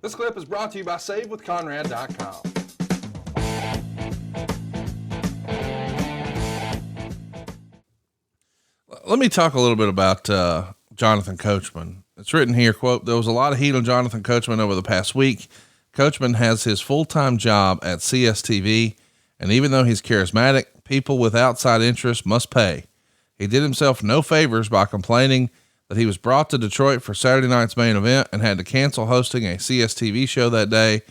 This clip is brought to you by SaveWithConrad.com. Let me talk a little bit about Jonathan Coachman. It's written here, quote, "There was a lot of heat on Jonathan Coachman over the past week. Coachman has his full-time job at CSTV, and even though he's charismatic, people with outside interests must pay. He did himself no favors by complaining that he was brought to Detroit for Saturday night's main event and had to cancel hosting a CSTV show that day,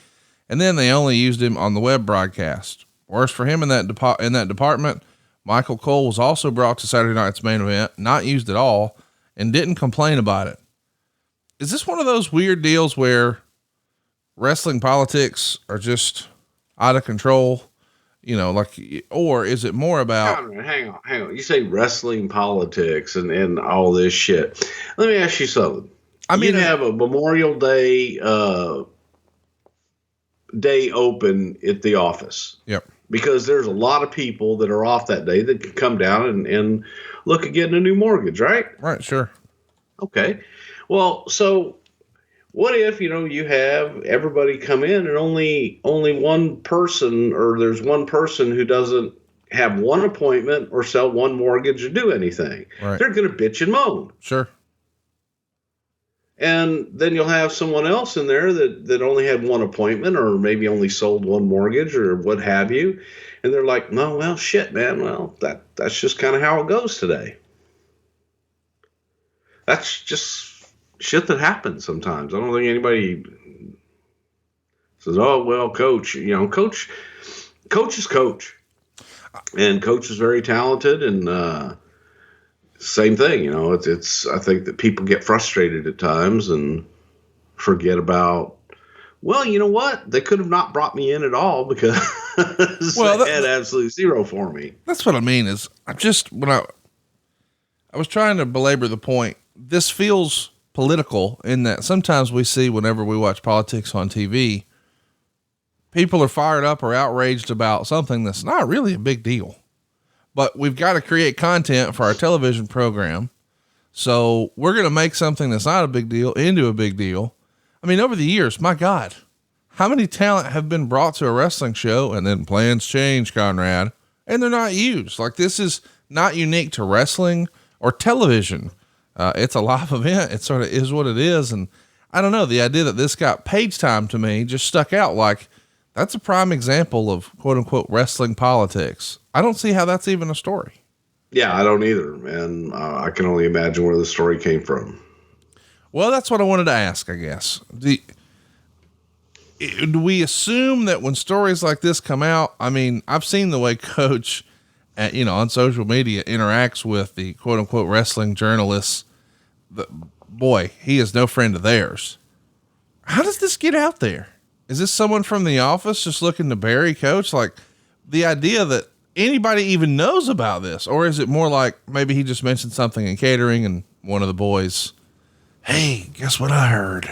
and then they only used him on the web broadcast. Worse for him in that department, Michael Cole was also brought to Saturday night's main event, not used at all, and didn't complain about it. Is this one of those weird deals where wrestling politics are just out of control? You know, like, or is it more about... Hang on. You say wrestling politics and all this shit. Let me ask you something. I mean, you have a Memorial Day, day open at the office. Yep. Because there's a lot of people that are off that day that can come down and look at getting a new mortgage, right? Right. Sure. Okay. Well, so what if, you have everybody come in and only one person, or there's one person who doesn't have one appointment or sell one mortgage or do anything? Right. They're going to bitch and moan. Sure. And then you'll have someone else in there that only had one appointment or maybe only sold one mortgage or what have you. And they're like, no, well, shit, man. Well, that's just kind of how it goes today. That's just shit that happens sometimes. I don't think anybody says, oh, well, coach, coach is coach. And coach is very talented, and same thing, it's I think that people get frustrated at times and forget about, well, you know what? They could have not brought me in at all because they had absolutely zero for me. That's what I mean is I was trying to belabor the point. This feels political in that sometimes we see whenever we watch politics on TV, people are fired up or outraged about something that's not really a big deal. But we've got to create content for our television program. So we're going to make something that's not a big deal into a big deal. I mean, over the years, my God, how many talent have been brought to a wrestling show and then plans change, Conrad, and they're not used? Like, this is not unique to wrestling or television. It's a live event. It sort of is what it is. And I don't know, the idea that this got page time to me just stuck out. Like, that's a prime example of quote unquote wrestling politics. I don't see how that's even a story. Yeah, I don't either. And I can only imagine where the story came from. Well, that's what I wanted to ask, I guess. Do we assume that when stories like this come out, I mean, I've seen the way Coach on social media interacts with the quote unquote wrestling journalists. Boy, he is no friend of theirs. How does this get out there? Is this someone from the office just looking to bury Coach? Like, the idea that anybody even knows about this, or is it more like maybe he just mentioned something in catering and one of the boys, hey, guess what I heard?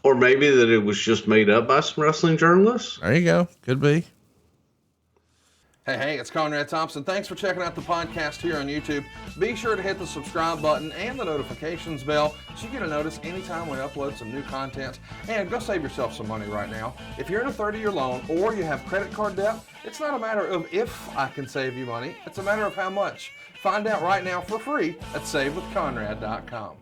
Or maybe that it was just made up by some wrestling journalists. There you go. Could be. Hey, it's Conrad Thompson. Thanks for checking out the podcast here on YouTube. Be sure to hit the subscribe button and the notifications bell so you get a notice anytime we upload some new content. And go save yourself some money right now. If you're in a 30-year loan or you have credit card debt, it's not a matter of if I can save you money. It's a matter of how much. Find out right now for free at SaveWithConrad.com.